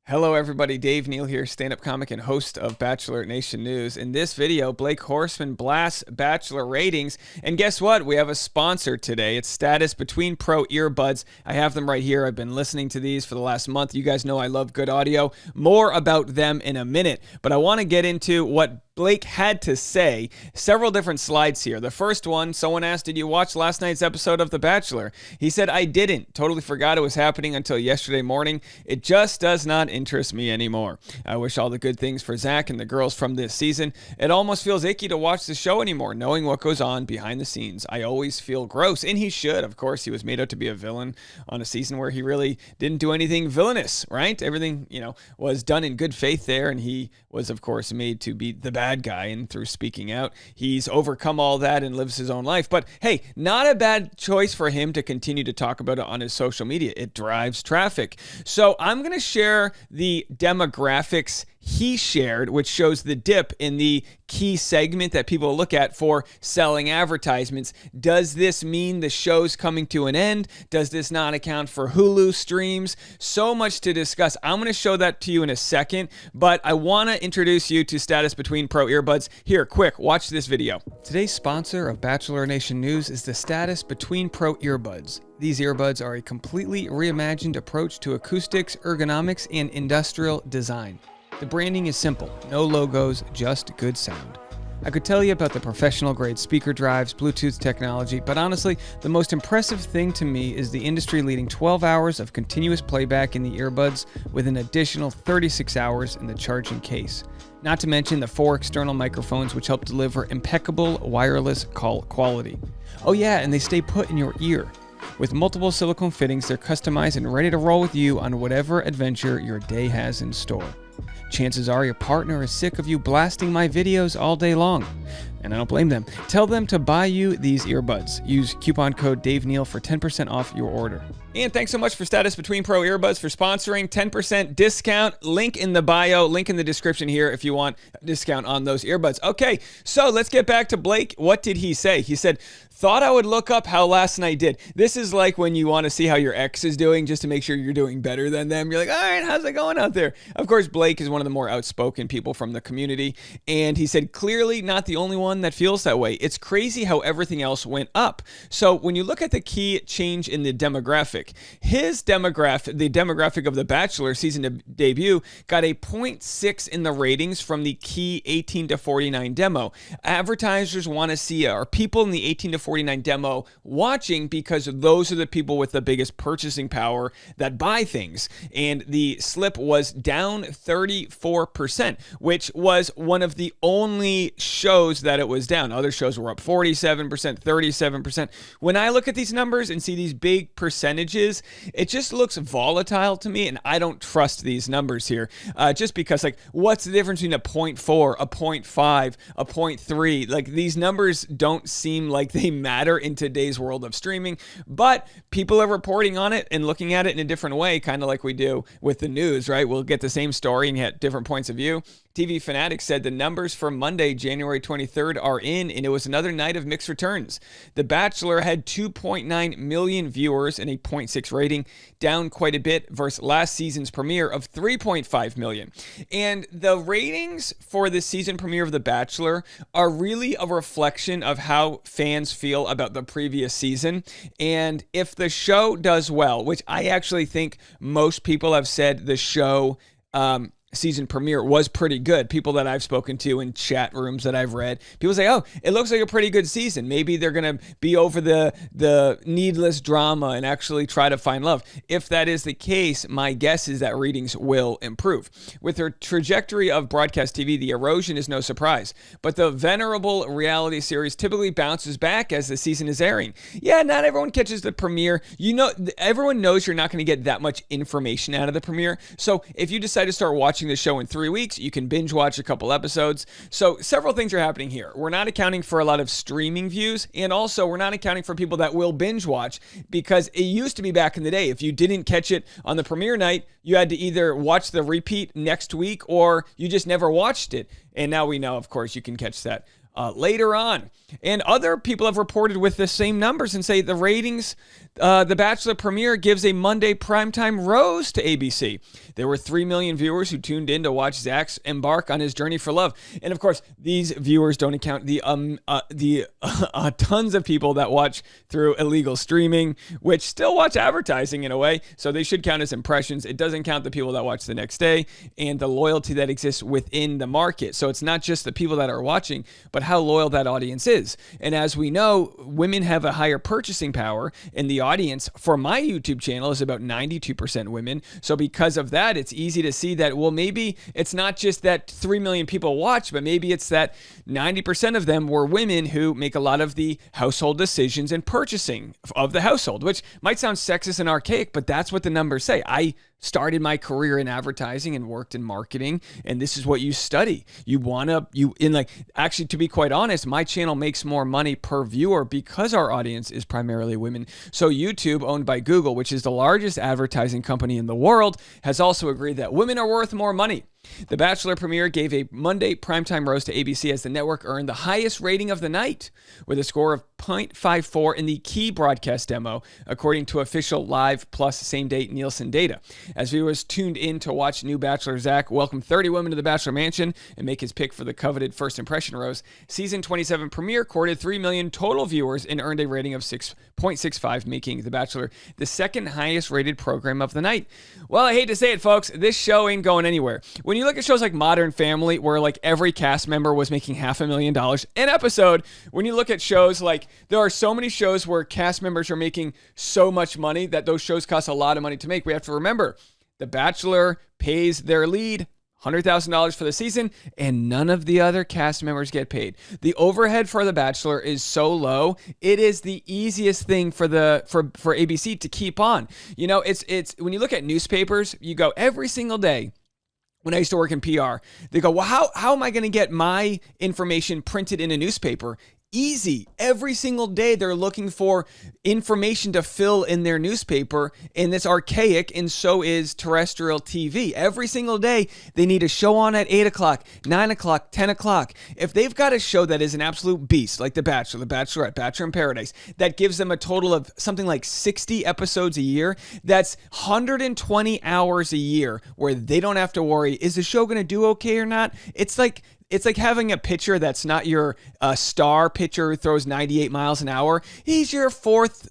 Hello everybody, Dave Neal here, stand-up comic and host of Bachelor Nation News. In this video, Blake Horstmann blasts Bachelor ratings, and guess what? We have a sponsor today. It's Status Between Pro earbuds. I have them right here. I've been listening to these for the last month. You guys know I love good audio. More about them in a minute, but I want to get into what Blake had to say. Several different slides here. The first one, someone asked, did you watch last night's episode of The Bachelor? He said, I didn't. Totally forgot it was happening until yesterday morning. It just does not interest me anymore. I wish all the good things for Zach and the girls from this season. It almost feels icky to watch the show anymore, knowing what goes on behind the scenes. I always feel gross, and he should. Of course, he was made out to be a villain on a season where he really didn't do anything villainous, right? Everything, was done in good faith there, and he was, of course, made to be the bad guy, and through speaking out, he's overcome all that and lives his own life. But hey, not a bad choice for him to continue to talk about it on his social media. It drives traffic. So I'm going to share the demographics he shared, which shows the dip in the key segment that people look at for selling advertisements. Does this mean the show's coming to an end? Does this not account for Hulu streams? So much to discuss. I'm going to show that to you in a second, but I want to introduce you to Status Between Pro earbuds. Here, quick, watch this video. Today's sponsor of Bachelor Nation News is the Status Between Pro earbuds. These earbuds are a completely reimagined approach to acoustics, ergonomics, and industrial design. The branding is simple, no logos, just good sound. I could tell you about the professional grade speaker drives, Bluetooth technology, but honestly, the most impressive thing to me is the industry leading 12 hours of continuous playback in the earbuds with an additional 36 hours in the charging case. Not to mention the 4 external microphones which help deliver impeccable wireless call quality. Oh yeah, and they stay put in your ear. With multiple silicone fittings, they're customized and ready to roll with you on whatever adventure your day has in store. Chances are your partner is sick of you blasting my videos all day long, and I don't blame them. Tell them to buy you these earbuds. Use coupon code DaveNeal for 10% off your order. And thanks so much for Status Between Pro earbuds for sponsoring. 10% discount. Link in the bio, link in the description here if you want a discount on those earbuds. Okay, so let's get back to Blake. What did he say? He said, thought I would look up how last night did. This is like when you want to see how your ex is doing just to make sure you're doing better than them. You're like, all right, how's it going out there? Of course, Blake is one of the more outspoken people from the community. And he said, clearly not the only one that feels that way. It's crazy how everything else went up. So when you look at the key change in the demographic, his demographic, the demographic of the Bachelor season debut, got a 0.6 in the ratings from the key 18 to 49 demo. Advertisers want to see, are people in the 18 to 49 demo watching, because those are the people with the biggest purchasing power that buy things. And the slip was down 34%, which was one of the only shows that it was down. Other shows were up 47%, 37%. When I look at these numbers and see these big percentages, it just looks volatile to me, and I don't trust these numbers here. Just because, what's the difference between a 0.4, a 0.5, a 0.3? Like, these numbers don't seem like they matter in today's world of streaming, but people are reporting on it and looking at it in a different way, kind of like we do with the news, right? We'll get the same story and get different points of view. TV Fanatics said the numbers for Monday, January 23rd are in, and it was another night of mixed returns. The Bachelor had 2.9 million viewers and a 0.6 rating, down quite a bit versus last season's premiere of 3.5 million. And the ratings for the season premiere of The Bachelor are really a reflection of how fans feel about the previous season. And if the show does well, which I actually think most people have said the show season premiere was pretty good. People that I've spoken to in chat rooms that I've read, people say, oh, it looks like a pretty good season. Maybe they're going to be over the needless drama and actually try to find love. If that is the case, my guess is that ratings will improve. With their trajectory of broadcast TV, the erosion is no surprise. But the venerable reality series typically bounces back as the season is airing. Yeah, not everyone catches the premiere. Everyone knows you're not going to get that much information out of the premiere. So if you decide to start watching the show in 3 weeks, you can binge watch a couple episodes. So several things are happening here. We're not accounting for a lot of streaming views, and also we're not accounting for people that will binge watch, because it used to be back in the day, if you didn't catch it on the premiere night, you had to either watch the repeat next week or you just never watched it. And now we know, of course, you can catch that later on. And other people have reported with the same numbers and say the ratings, The Bachelor premiere gives a Monday primetime rose to ABC. There were 3 million viewers who tuned in to watch Zach's embark on his journey for love. And of course, these viewers don't account the tons of people that watch through illegal streaming, which still watch advertising in a way. So they should count as impressions. It doesn't count the people that watch the next day and the loyalty that exists within the market. So it's not just the people that are watching, but how loyal that audience is. And as we know, women have a higher purchasing power, and the audience for my YouTube channel is about 92% women. So because of that, it's easy to see that, well, maybe it's not just that 3 million people watch, but maybe it's that 90% of them were women who make a lot of the household decisions and purchasing of the household, which might sound sexist and archaic, but that's what the numbers say. I started my career in advertising and worked in marketing, and this is what you study. Actually, to be quite honest, my channel makes more money per viewer because our audience is primarily women. So YouTube, owned by Google, which is the largest advertising company in the world, has also agreed that women are worth more money. The Bachelor premiere gave a Monday primetime rose to ABC as the network earned the highest rating of the night with a score of 0.54 in the key broadcast demo, according to official live plus same-day Nielsen data. As viewers tuned in to watch new Bachelor Zach welcome 30 women to the Bachelor mansion and make his pick for the coveted first impression rose, season 27 premiere courted 3 million total viewers and earned a rating of 6.65, making The Bachelor the second highest rated program of the night. Well, I hate to say it, folks, this show ain't going anywhere. When you look at shows like Modern Family, where like every cast member was making $500,000 an episode, when you look at shows like, there are so many shows where cast members are making so much money that those shows cost a lot of money to make. We have to remember, The Bachelor pays their lead $100,000 for the season, and none of the other cast members get paid. The overhead for The Bachelor is so low, it is the easiest thing for ABC to keep on. You know, it's when you look at newspapers, you go every single day. When I used to work in PR, they go, well, how am I going to get my information printed in a newspaper? Easy. Every single day they're looking for information to fill in their newspaper, and it's archaic, and so is terrestrial TV. Every single day they need a show on at 8 o'clock, 9 o'clock, 10 o'clock. If they've got a show that is an absolute beast, like The Bachelor, The Bachelorette, Bachelor in Paradise, that gives them a total of something like 60 episodes a year, that's 120 hours a year where they don't have to worry, is the show going to do okay or not? It's like having a pitcher that's not your star pitcher who throws 98 miles an hour. He's your fourth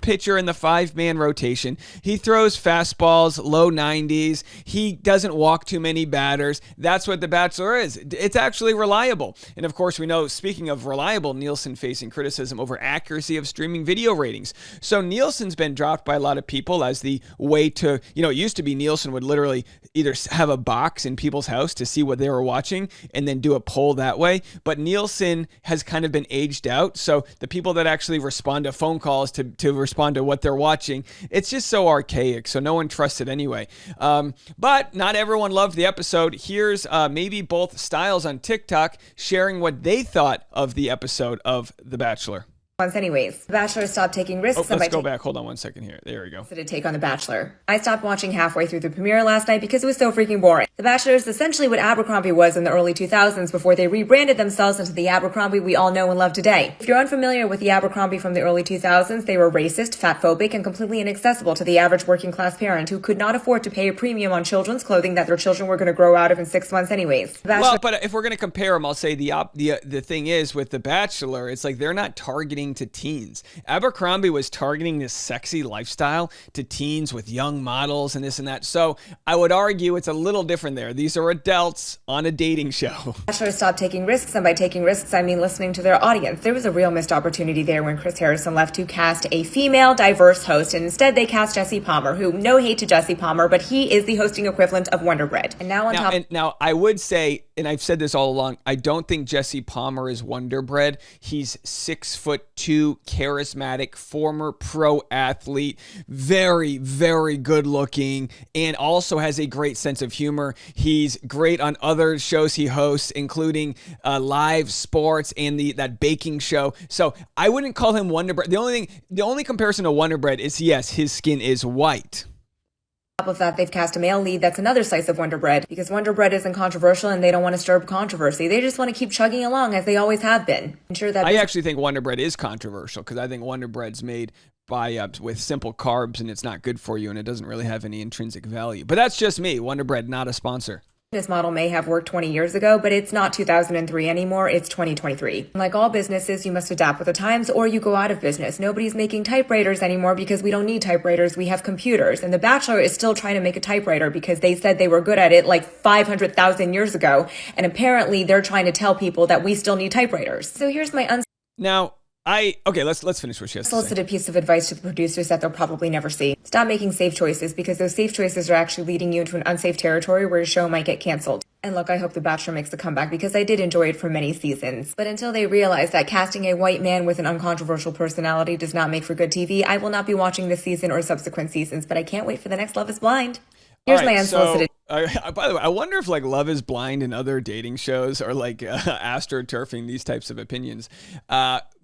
pitcher in the 5-man rotation. He throws fastballs, low 90s. He doesn't walk too many batters. That's what The Bachelor is. It's actually reliable. And of course, we know, speaking of reliable, Nielsen facing criticism over accuracy of streaming video ratings. So Nielsen's been dropped by a lot of people as the way to, it used to be Nielsen would literally either have a box in people's house to see what they were watching and then do a poll that way. But Nielsen has kind of been aged out. So the people that actually respond to phone calls to respond to what they're watching, it's just so archaic. So no one trusts it anyway. But not everyone loved the episode. Here's maybe both styles on TikTok sharing what they thought of the episode of The Bachelor. Anyways, The Bachelor stopped taking risks. Let's go back. Hold on one second here. There we go. To take on The Bachelor. I stopped watching halfway through the premiere last night because it was so freaking boring. The Bachelor is essentially what Abercrombie was in the early 2000s before they rebranded themselves into the Abercrombie we all know and love today. If you're unfamiliar with the Abercrombie from the early 2000s, they were racist, fatphobic, and completely inaccessible to the average working class parent who could not afford to pay a premium on children's clothing that their children were going to grow out of in 6 months anyways. Well, but if we're going to compare them, I'll say the thing is with The Bachelor, it's like they're not targeting to teens. Abercrombie was targeting this sexy lifestyle to teens with young models and this and that. So I would argue it's a little different there. These are adults on a dating show. Bachelor stopped taking risks, and by taking risks, I mean listening to their audience. There was a real missed opportunity there when Chris Harrison left to cast a female, diverse host, and instead they cast Jesse Palmer, who, no hate to Jesse Palmer, but he is the hosting equivalent of Wonder Bread. And now I would say, and I've said this all along, I don't think Jesse Palmer is Wonder Bread. He's 6'2", charismatic, former pro athlete, very, very good looking, and also has a great sense of humor. He's great on other shows he hosts, including live sports and that baking show. So I wouldn't call him Wonder Bread. The only comparison to Wonder Bread is, yes, his skin is white. On top of that, they've cast a male lead that's another slice of Wonder Bread, because Wonder Bread isn't controversial and they don't want to stir up controversy. They just want to keep chugging along as they always have been. I actually think Wonder Bread is controversial because I think Wonder Bread's made buy with simple carbs and it's not good for you and it doesn't really have any intrinsic value. But that's just me. Wonder Bread, not a sponsor. This model may have worked 20 years ago, but it's not 2003 anymore, it's 2023. Like all businesses, you must adapt with the times or you go out of business. Nobody's making typewriters anymore because we don't need typewriters, we have computers. And The Bachelor is still trying to make a typewriter because they said they were good at it like 500,000 years ago. And apparently they're trying to tell people that we still need typewriters. So here's my let's finish what she has to say. Unsolicited piece of advice to the producers that they'll probably never see. Stop making safe choices because those safe choices are actually leading you into an unsafe territory where your show might get canceled. And look, I hope The Bachelor makes a comeback because I did enjoy it for many seasons. But until they realize that casting a white man with an uncontroversial personality does not make for good TV, I will not be watching this season or subsequent seasons, but I can't wait for the next Love is Blind. Here's my unsolicited. By the way, I wonder if like Love is Blind and other dating shows are like astroturfing these types of opinions.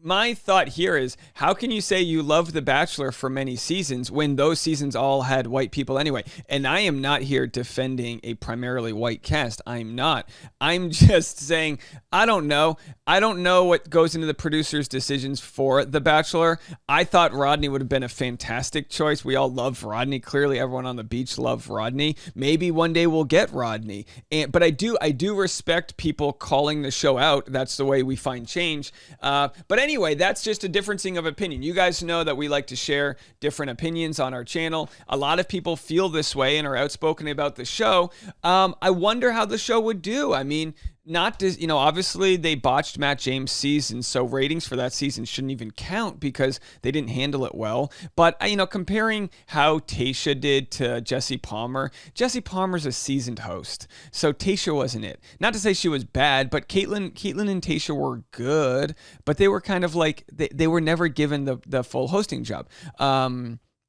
My thought here is, how can you say you love The Bachelor for many seasons when those seasons all had white people anyway? And I am not here defending a primarily white cast. I'm not. I'm just saying, I don't know. I don't know what goes into the producers' decisions for The Bachelor. I thought Rodney would have been a fantastic choice. We all love Rodney. Clearly, everyone on the beach loved Rodney. Maybe one day we'll get Rodney. But I do respect people calling the show out. That's the way we find change. But anyway, that's just a differencing of opinion. You guys know that we like to share different opinions on our channel. A lot of people feel this way and are outspoken about the show. I wonder how the show would do. I mean, obviously they botched Matt James' season, so ratings for that season shouldn't even count because they didn't handle it well. But, comparing how Tayshia did to Jesse Palmer's a seasoned host, so Tayshia wasn't it. Not to say she was bad, but Caitlyn and Tayshia were good, but they were kind of like, they were never given the full hosting job.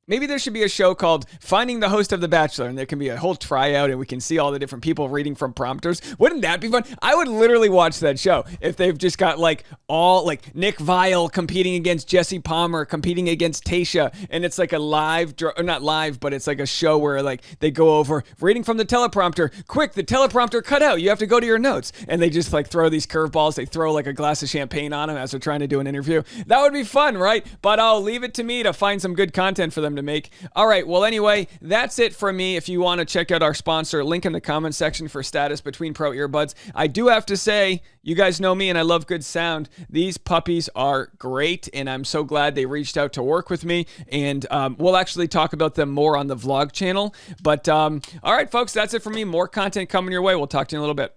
Maybe there should be a show called Finding the Host of The Bachelor, and there can be a whole tryout, and we can see all the different people reading from prompters. Wouldn't that be fun? I would literally watch that show if they've just got Nick Viall competing against Jesse Palmer, competing against Tayshia, and it's like a live, or not live, but it's like a show where like they go over reading from the teleprompter. Quick, the teleprompter cut out. You have to go to your notes, and they just like throw these curveballs. They throw like a glass of champagne on them as they're trying to do an interview. That would be fun, right? But I'll leave it to me to find some good content for them to make. All right, well, anyway, that's it for me. If you want to check out our sponsor, link in the comment section for Status Between Pro earbuds. I do have to say, you guys know me and I love good sound. These puppies are great, and I'm so glad they reached out to work with me, and we'll actually talk about them more on the vlog channel. But all right, folks, that's it for me. More content coming your way. We'll talk to you in a little bit.